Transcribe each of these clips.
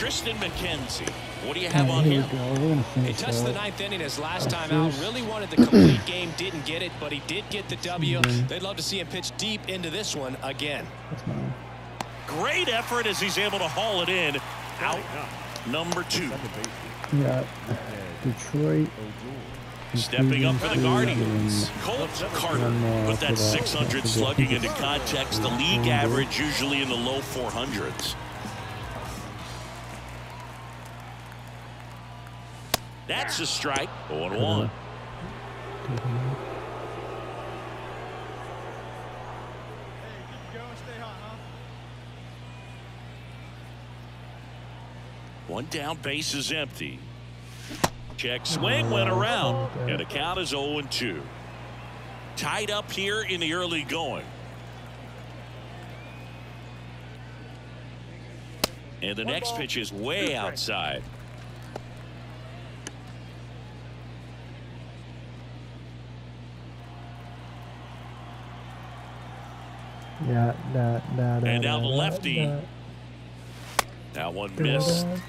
Tristan McKenzie. What do you have on him? He touched the ninth inning his last time out. Really wanted the complete game. Didn't get it, but he did get the W. They'd love to see him pitch deep into this one again. Great effort as he's able to haul it in. Out number 2. Yeah, Detroit. Stepping up for the Guardians, Colt Carter. Put that 600 slugging into context. The league average usually in the low 400s. That's a strike. 0-1. One down, base is empty. Check swing went around, and the count is 0-2. Tied up here in the early going. And the next pitch is way outside. Yeah, and now the lefty. That one missed. Hey,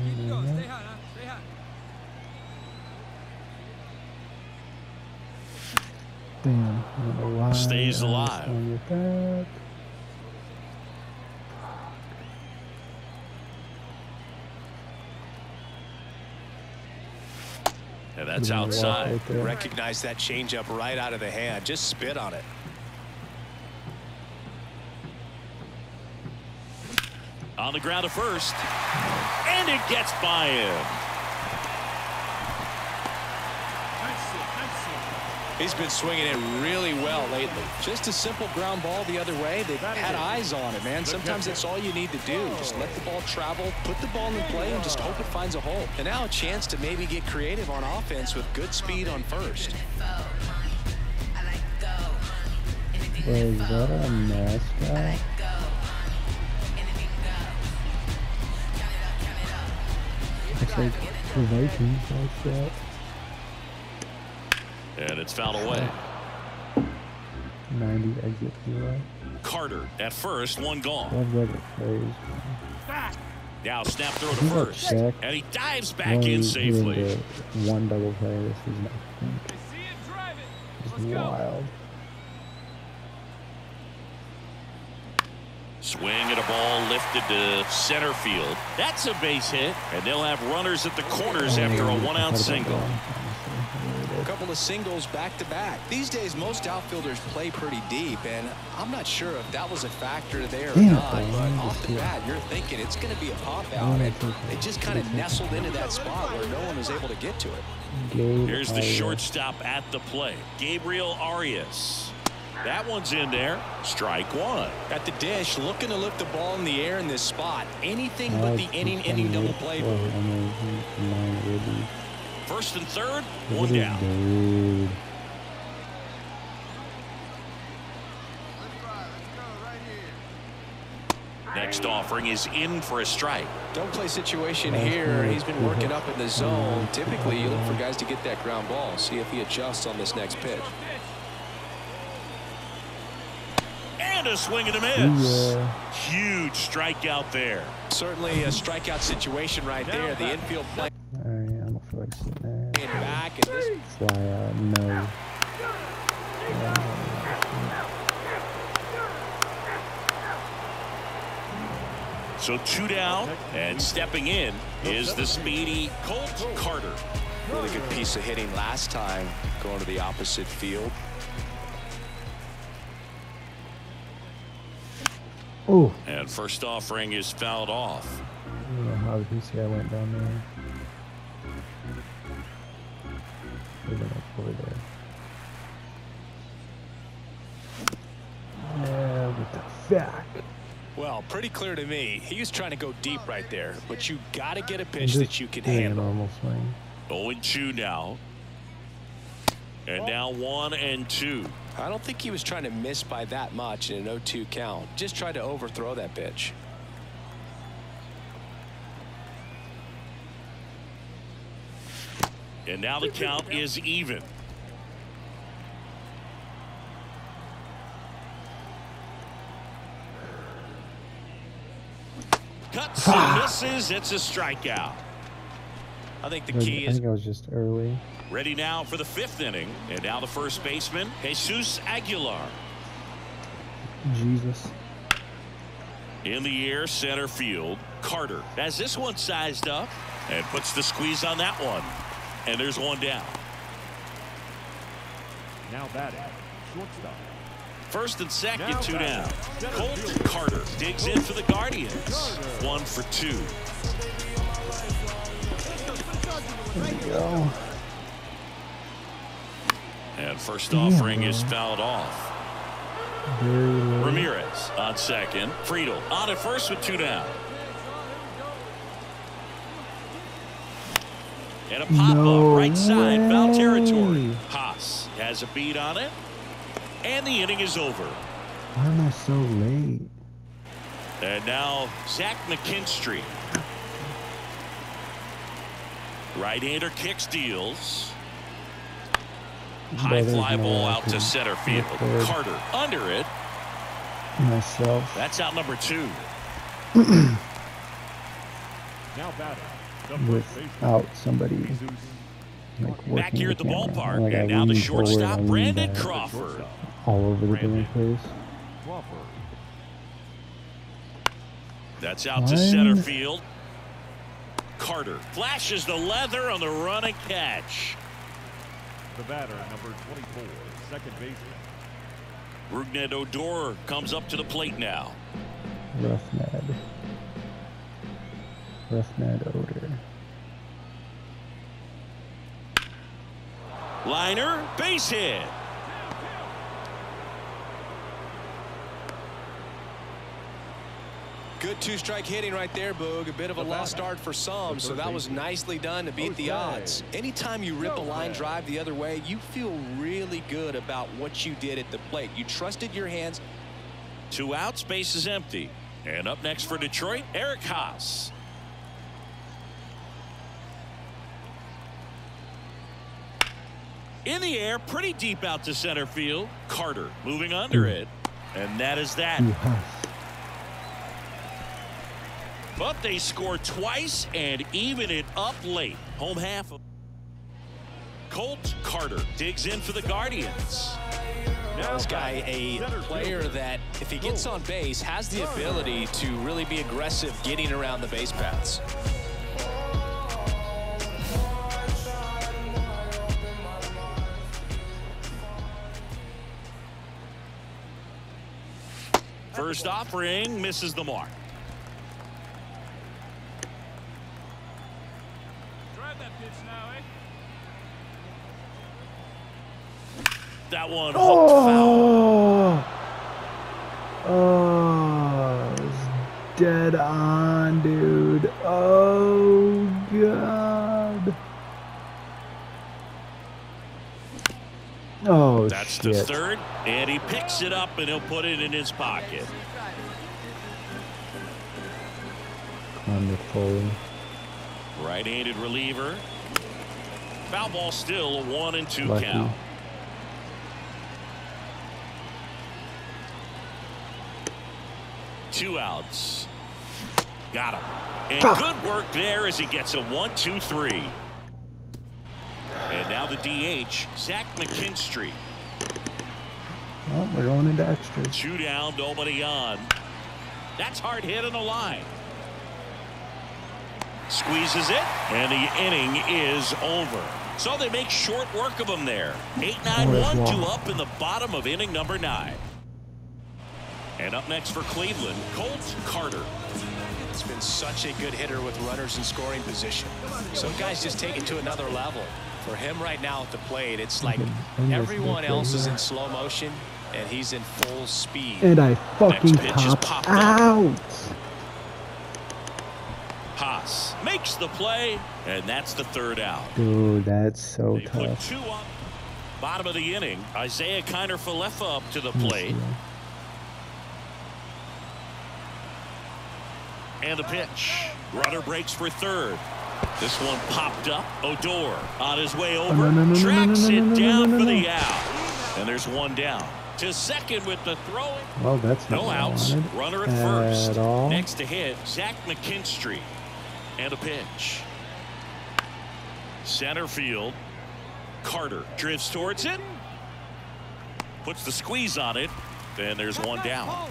keep it going. Stay hot, huh? Stay hot. Damn, I don't know why. Stays alive. And that's outside. Recognize that changeup right out of the hand. Just spit on it. On the ground to first. And it gets by him. He's been swinging it really well lately. Just a simple ground ball the other way. They've had eyes on it, man. Sometimes that's all you need to do. Just let the ball travel, put the ball in play, and just hope it finds a hole. And now a chance to maybe get creative on offense with good speed on first. Is that a mascot? Looks like the Vikings like that. And it's fouled away. 90 exit 0. Carter at first, one gone. Love that phrase. Now snap throw to first. And he dives back in safely. One double play. This is nothing. It's wild. Swing at a ball lifted to center field. That's a base hit. And they'll have runners at the corners after a one-out single. A couple of singles back-to-back. These days, most outfielders play pretty deep, and I'm not sure if that was a factor there or not. But off the bat, you're thinking it's going to be a pop-out, and they just kind of nestled into that spot where no one was able to get to it. Here's the shortstop at the plate, Gabriel Arias. That one's in there. Strike one. At the dish, looking to lift the ball in the air in this spot. Anything but the inning double play. First and third, one down. Next offering is in for a strike. Don't play situation here. He's been working up in the zone. Typically, you look for guys to get that ground ball. See if he adjusts on this next pitch. And a swing and a miss. Huge strikeout there. Certainly a strikeout situation right there. The infield play. Back and this fly out, no. So 2 down, and stepping in is the speedy Colt Carter. Really good piece of hitting last time, going to the opposite field. Oh. And first offering is fouled off. I don't know how the PCI went down there. Over there. Yeah, with the fact. Well, pretty clear to me. He was trying to go deep right there, but you got to get a pitch that you can handle. Normal swing. 0-2 now. And now 1-2. I don't think he was trying to miss by that much in an 0-2 count. Just tried to overthrow that pitch. And now the count is even. Cuts and misses. It's a strikeout. I think the key is. I think I was just early. Ready now for the 5th inning. And now the first baseman, Jesus Aguilar. Jesus. In the air, center field. Carter has this one sized up and puts the squeeze on that one. And there's one down. Now batting, shortstop. First and second, 2 down. Colt Carter digs in for the Guardians. 1 for 2. There we go. And first offering is fouled off. Ramirez on second. Friedel on at first with 2 down. And a pop-up right side, foul territory. Haas has a beat on it. And the inning is over. Why am I so late? And now Zach McKinstry. Right-hander kicks, deals. High fly ball out to center field. Carter under it. Myself. That's out number 2. Now batting. Without somebody like Back here at the camera. ballpark. Like And now the shortstop, Brandon Crawford. All over the damn place. That's out to center field. Carter flashes the leather on the run and catch. The batter, number 24, second baseman. Rougned Odor comes up to the plate now. Rougned Odor. Liner, base hit. Good 2-strike hitting right there, Boog. A bit of a lost start for some, so that was nicely done to beat the odds. Anytime you rip a line drive the other way, you feel really good about what you did at the plate. You trusted your hands. 2 outs, base is empty. And up next for Detroit, Eric Haas. In the air, pretty deep out to center field. Carter moving under it. And that is that. But they score twice and even it up late. Home half. Colt Carter digs in for the Guardians. Now this guy, a player that, if he gets on base, has the ability to really be aggressive getting around the base paths. First offering misses the mark. Drive that pitch now, eh? That one hooked foul. Oh, it's dead on, dude. Oh, God. Oh, That's shit. the third, and he picks it up and he'll put it in his pocket. Wonderful. Right-handed reliever. Foul ball, still a 1-2 Lucky. count. Two outs. Got him. And good work there as he gets a 1-2-3. And now the DH, Zach McKinstry. Well, we're going into extras. 2 down, nobody on. That's hard hit on the line. Squeezes it, and the inning is over. So they make short work of him there. 8-9, 1-2 up in the bottom of inning number 9. And up next for Cleveland, Colt Carter. It's been such a good hitter with runners in scoring position. Some guys just take it to another level. For him right now at the plate, it's like everyone else is in slow motion and he's in full speed. And I fucking popped out. Haas makes the play, and that's the third out. Dude, that's so They put tough. 2 up. Bottom of the inning, Isaiah Kiner-Falefa up to the plate. And the pitch. Runner breaks for third. This one popped up. Odor on his way over. Tracks it down for the out. And there's one down. To second with the throw. Well, that's not No what I outs. wanted Runner at first. at all. Next to hit, Zach McKinstry. And a pitch. Center field. Carter drifts towards it. Puts the squeeze on it. Then there's one down.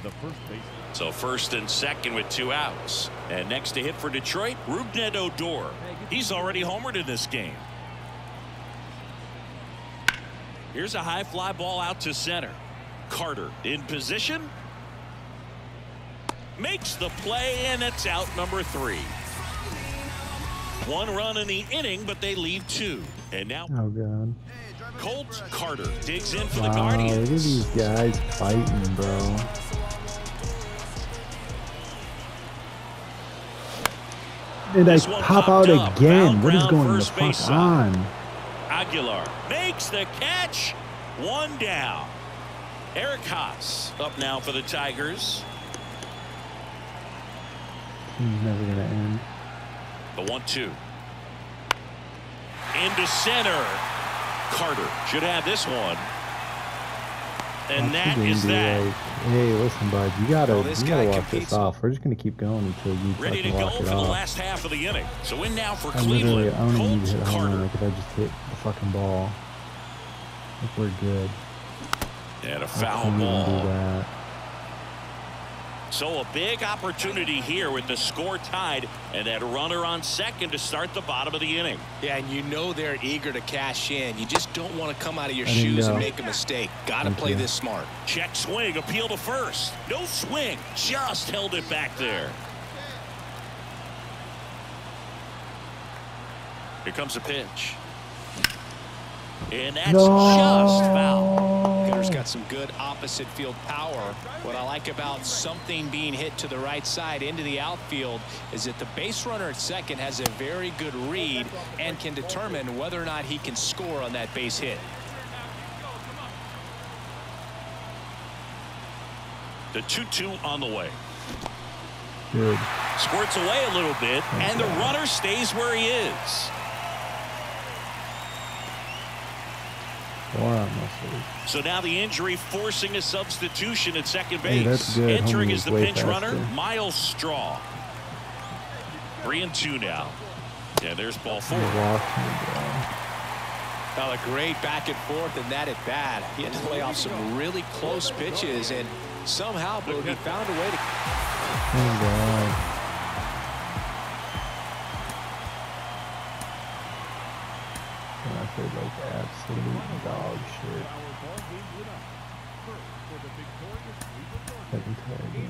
The first base. So first and second with 2 outs. And next to hit for Detroit, Rougned Odor. He's already homered in this game. Here's a high fly ball out to center. Carter in position. Makes the play, and it's out number 3. 1 run in the inning, but they leave 2. And now Oh, God. Colt Carter digs in for the Wow, Guardians. look at these guys fighting, bro. Did I This one pop popped out up. again? Foul What is ground, going the first base fuck side. on? Aguilar makes the catch. 1 down. Eric Haas up now for the Tigers. He's never gonna end. The 1-2. Into center. Carter should have this one. And That's that the is game, that. like, hey, listen, bud, you gotta Well, this walk guy this competes. off. We're just gonna keep going until you Ready to fucking go walk for it the off. last half of the inning. So in now for I literally, Cleveland. I don't even need to hit Colt a home run. Carter. Like, if I just hit the fucking ball, I think we're good. And a I foul can't even do ball. that. So a big opportunity here with the score tied and that runner on second to start the bottom of the inning. Yeah, and you know they're eager to cash in. You just don't want to come out of your I didn't shoes and know. make a mistake. Got to Thank play you. this smart. Check swing, appeal to first. No swing, just held it back there. Here comes a pitch. And that's just foul. Hitter's got some good opposite field power. What I like about something being hit to the right side into the outfield is that the base runner at second has a very good read and can determine whether or not he can score on that base hit. The 2-2 on the way. Good. Squirts away a little bit, and the runner stays where he is. 4 on this week. So now the injury forcing a substitution at second Hey, base. that's good. Entering Homie is the was way pinch runner, faster. Miles Straw. 3-2 now. Yeah, there's ball 4. Walk me, bro. Well, a great back and forth and that at bat. He had to lay off some really close pitches, and somehow, Bo, he found a way to. Oh, God. I feel like absolute dog shit. Second time, you know.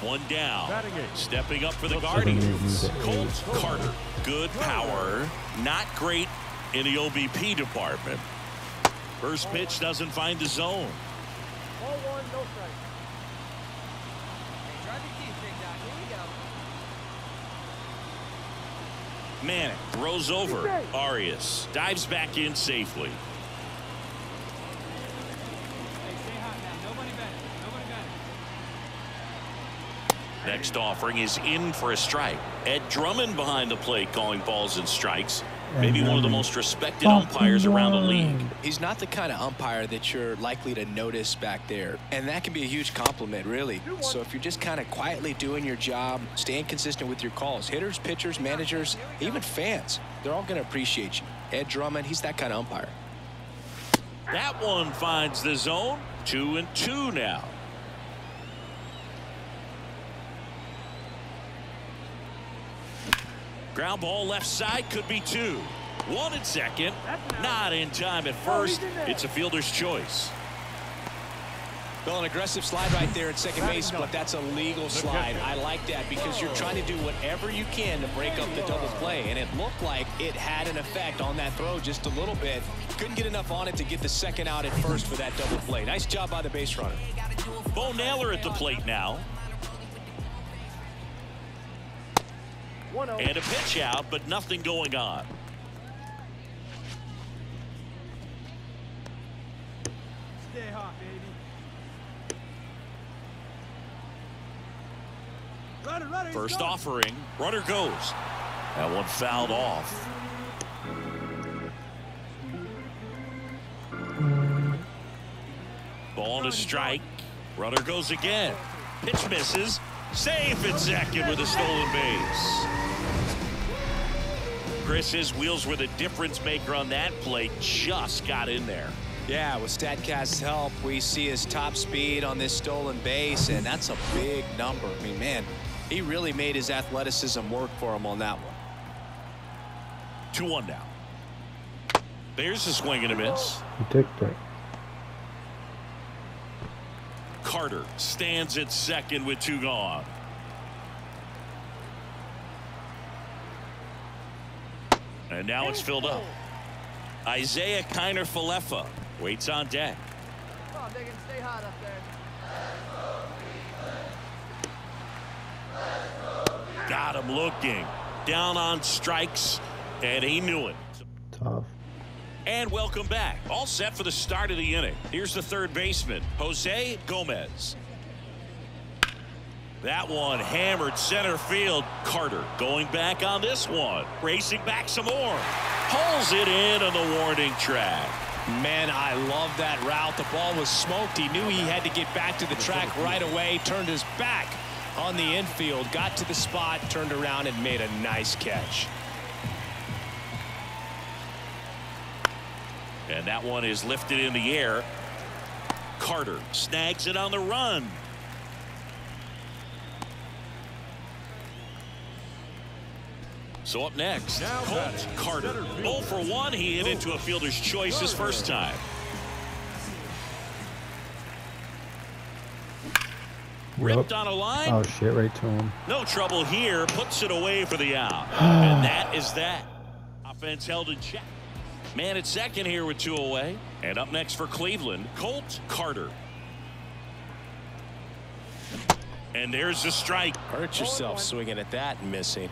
One down. Batting eight. Stepping up for the Guardians. Guardians. Colt Carter. Good power. Not great in the OBP department. First pitch doesn't find the zone. Ball 1, no strike. Hey, drive your keys, big dog. Here you go. Manning throws over. Arias dives back in safely. Hey, stay hot now. Nobody better. Nobody better. Next offering is in for a strike. Ed Drummond behind the plate calling balls and strikes. Maybe one of the most respected umpires around the league. He's not the kind of umpire that you're likely to notice back there, and that can be a huge compliment, really. So if you're just kind of quietly doing your job, staying consistent with your calls, hitters, pitchers, managers, even fans, they're all going to appreciate you. Ed Drummond, he's that kind of umpire. That one finds the zone. 2-2 now. Ground ball left side, could be 2. 1 at second. Not in time at first. It's a fielder's choice. Well, an aggressive slide right there at second base, but that's a legal slide. I like that because you're trying to do whatever you can to break up the double play, and it looked like it had an effect on that throw just a little bit. Couldn't get enough on it to get the second out at first for that double play. Nice job by the base runner. Bo Naylor at the plate now. And a pitch out, but nothing going on. Stay hot, baby. First offering. Runner goes. That one fouled off. Ball to strike. Runner goes again. Pitch misses. Safe at second with a stolen base. Chris, his wheels were the difference maker on that play. Just got in there. Yeah, with StatCast's help, we see his top speed on this stolen base, and that's a big number. I mean, man, he really made his athleticism work for him on that one. 2-1 now. There's a swing and a miss. He took it. Carter stands at second with 2 gone. And now it's filled up. Isaiah Kiner-Falefa waits on deck. Oh, they can stay hot up there. Got him looking. Down on strikes, and he knew it. Tough. And welcome back. All set for the start of the inning. Here's the third baseman, Jose Gomez. That one hammered center field. Carter going back on this one. Racing back some more. Pulls it in on the warning track. Man, I love that route. The ball was smoked. He knew he had to get back to the track right away. Turned his back on the infield. Got to the spot, turned around, and made a nice catch. And that one is lifted in the air. Carter snags it on the run. So up next, Colt Carter. 0 for 1. He hit into a fielder's choice his first time. Ripped on a line. Oh shit, right to him. No trouble here. Puts it away for the out. And that is that. Offense held in check. Man at second here with 2 away. And up next for Cleveland, Colt Carter. And there's the strike. Hurt yourself swinging at that and missing.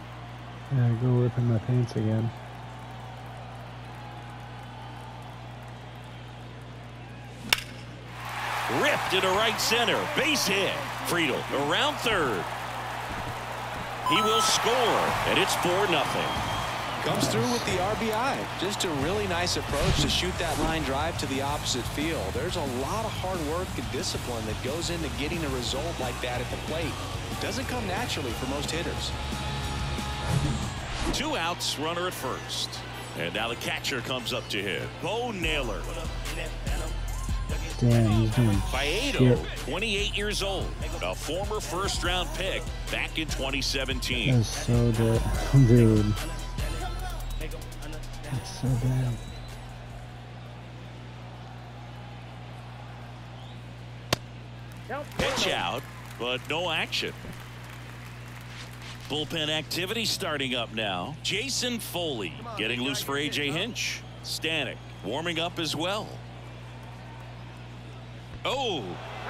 Yeah, go ripping my pants again. Ripped into right center. Base hit. Friedel around third. He will score, and it's 4-0. Comes through with the RBI. Just a really nice approach to shoot that line drive to the opposite field. There's a lot of hard work and discipline that goes into getting a result like that at the plate. It doesn't come naturally for most hitters. 2 outs, runner at first. And now the catcher comes up to hit. Bo Naylor. Damn, he's doing Faedo, shit. 28 years old. A former first-round pick back in 2017. That's so good. Dude. That's so bad. Pitch out, but no action. Bullpen activity starting up now. Jason Foley getting loose for A.J. Hinch. Stanek warming up as well. Oh,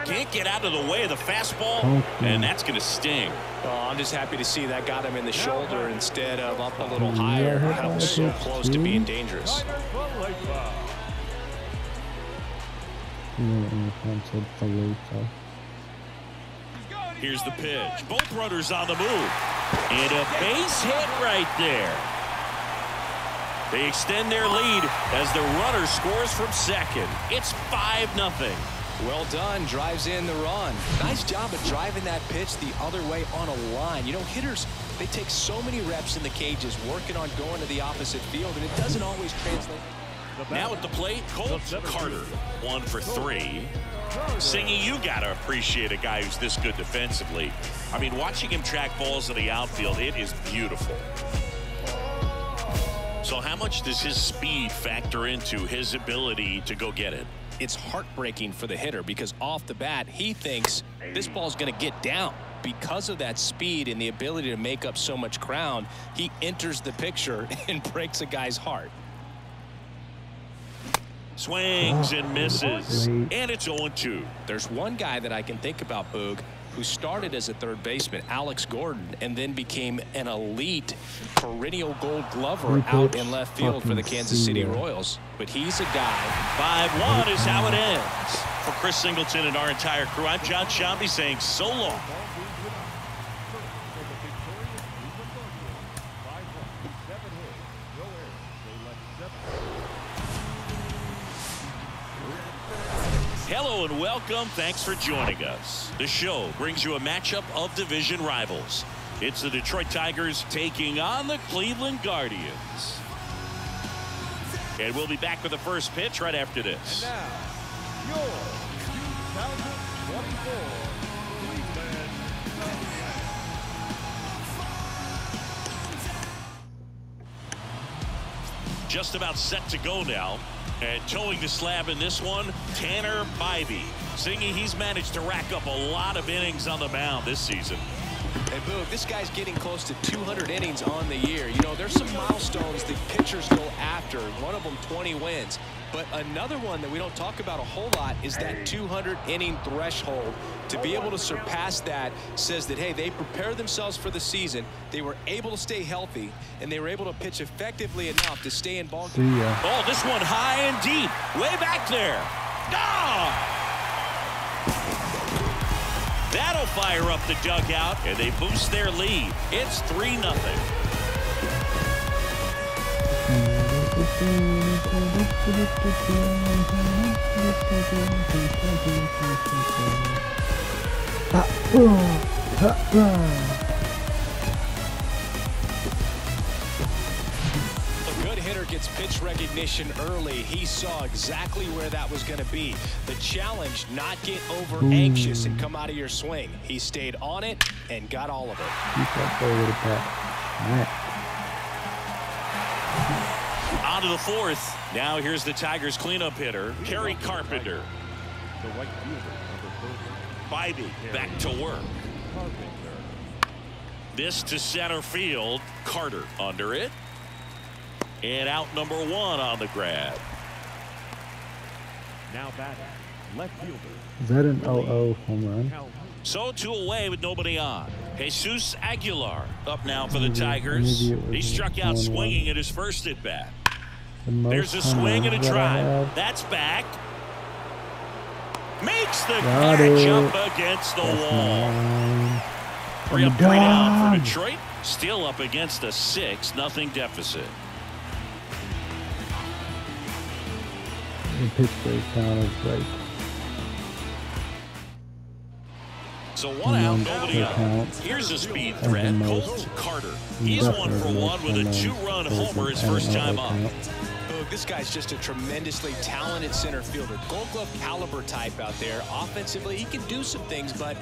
can't get out of the way of the fastball, and that's going to sting. Well, I'm just happy to see that got him in the shoulder instead of up a little higher. That was so close to being dangerous. Here's the pitch. Both runners on the move. And a base hit right there. They extend their lead as the runner scores from second. It's 5-0. Well done. Drives in the run. Nice job of driving that pitch the other way on a line. You know, hitters, they take so many reps in the cages working on going to the opposite field, and it doesn't always translate. Now at the plate, Colt Carter. 1 for 3. Singy, you got to appreciate a guy who's this good defensively. I mean, watching him track balls in the outfield, it is beautiful. So how much does his speed factor into his ability to go get it? It's heartbreaking for the hitter because off the bat, he thinks this ball's going to get down. Because of that speed and the ability to make up so much ground, he enters the picture and breaks a guy's heart. Swings and misses. And it's 0-2. There's one guy that I can think about, Boog, who started as a third baseman, Alex Gordon, and then became an elite perennial gold glover out in left field for the Kansas City Royals. But he's a guy. 5-1 is how it ends. For Chris Singleton and our entire crew, I'm John Shambi saying so long. Hello and welcome. Thanks for joining us. The show brings you a matchup of division rivals. It's the Detroit Tigers taking on the Cleveland Guardians. And we'll be back with the first pitch right after this. And now, your 2024 Cleveland Guardians. Just about set to go now. And towing the slab in this one, Tanner Bybee. Singy, he's managed to rack up a lot of innings on the mound this season. And Boog, this guy's getting close to 200 innings on the year. You know, there's some milestones the pitchers go after. One of them 20 wins. But another one that we don't talk about a whole lot is that 200 inning threshold. To be able to surpass that says that, hey, they prepared themselves for the season. They were able to stay healthy, and they were able to pitch effectively enough to stay in ball game. Oh, this one high and deep. Way back there. Ah! That'll fire up the dugout, and they boost their lead. It's 3-0. A good hitter gets pitch recognition early. He saw exactly where that was going to be. The challenge, not get over anxious and come out of your swing. He stayed on it and got all of it. Keep that ball with a bat. All right. On to the fourth. Now here's the Tigers cleanup hitter, Kerry Carpenter. The right fielder, number 30. Bybee back to work. Carpenter. This to center field. Carter under it. And out number 1 on the grab. Now batting, left fielder. Is that an 0-0 home run? So 2 away with nobody on. Jesus Aguilar up now for the Tigers. He struck out swinging at his first at bat. There's a swing and a drive. That's back. Makes the catch up against the wall. 3 up, 3 down for Detroit. Still up against a 6-0 deficit. The Pittsburgh town is like. So 1 out, nobody out. Here's a speed threat, Colt Carter. He's 1 for 1 with a 2-run homer his first time up. This guy's just a tremendously talented center fielder. Gold Glove caliber type out there. Offensively, he can do some things, but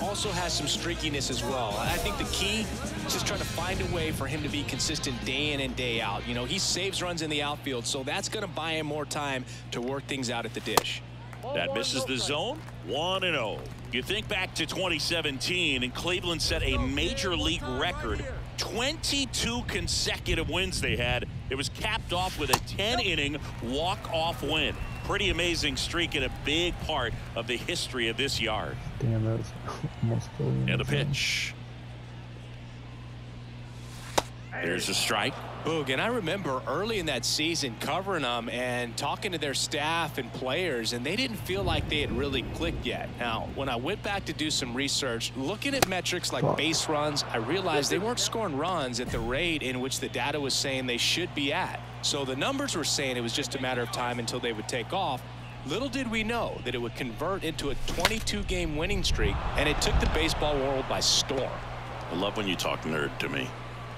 also has some streakiness as well. I think the key is just trying to find a way for him to be consistent day in and day out. He saves runs in the outfield, so that's going to buy him more time to work things out at the dish. That misses the zone. 1-0. You think back to 2017, and Cleveland set a major league record. 22 consecutive wins they had. It was capped off with a 10-inning walk-off win. Pretty amazing streak and a big part of the history of this yard. Damn, that was almost fully. And the pitch. There's a strike. Boog, and I remember early in that season covering them and talking to their staff and players, and they didn't feel like they had really clicked yet. Now, when I went back to do some research, looking at metrics like base runs, I realized they weren't scoring runs at the rate in which the data was saying they should be at. So the numbers were saying it was just a matter of time until they would take off. Little did we know that it would convert into a 22-game winning streak, and it took the baseball world by storm. I love when you talk nerd to me.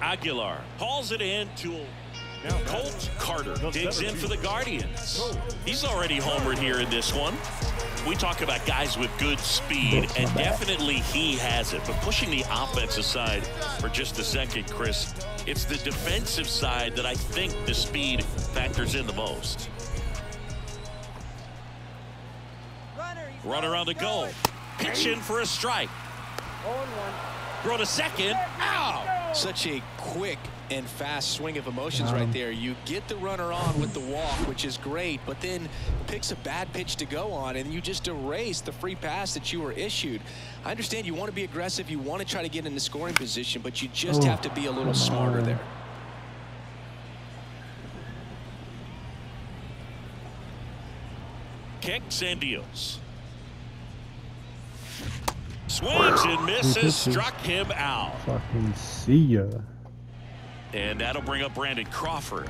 Aguilar hauls it in to Colt Carter. Digs in for the Guardians. He's already homered here in this one. We talk about guys with good speed, and definitely he has it. But pushing the offense aside for just a second, Chris, it's the defensive side that I think the speed factors in the most. Runner on the goal. Pitch in for a strike. Throw to second. Ow! Such a quick and fast swing of emotions right there. You get the runner on with the walk, which is great, but then picks a bad pitch to go on, and you just erase the free pass that you were issued. I understand you want to be aggressive. You want to try to get in the scoring position, but you just have to be a little smarter there. Kicks and deals. Swings and misses, struck him out. Fucking see ya. And that'll bring up Brandon Crawford.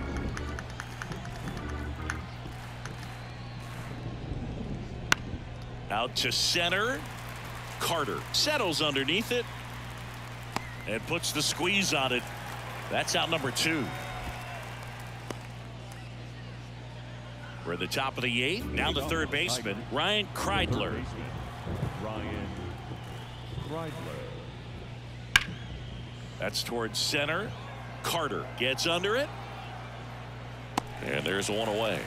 Out to center. Carter settles underneath it and puts the squeeze on it. That's out number 2. We're at the top of the 8th. Now the third baseman, Ryan Kreidler. Ryan Kreidler. That's towards center. Carter gets under it. And there's one away.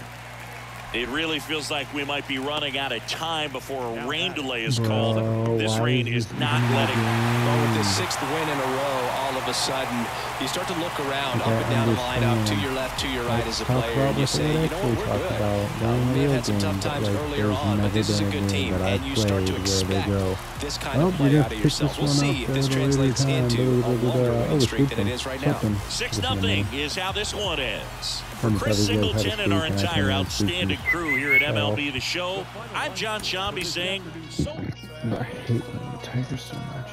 It really feels like we might be running out of time before a rain delay is called. This rain is not letting. Well, with this 6th win in a row, all of a sudden, you start to look around, up and down the lineup, to your left, to your right as a player, and you say, you know what, we're good. We have had some tough times earlier on, but this is a good team, and you start to expect this kind of play out of yourself. We'll see if this translates into a longer winning streak than it is right now. 6-0 is how this one ends. For Chris Singleton and our entire outstanding crew here at MLB The Show, I'm John Shambi saying so. I hate the Tigers so much.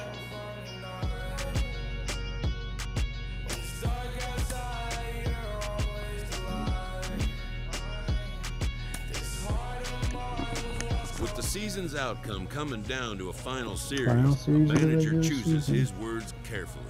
With the season's outcome coming down to a final series, the manager chooses his words carefully.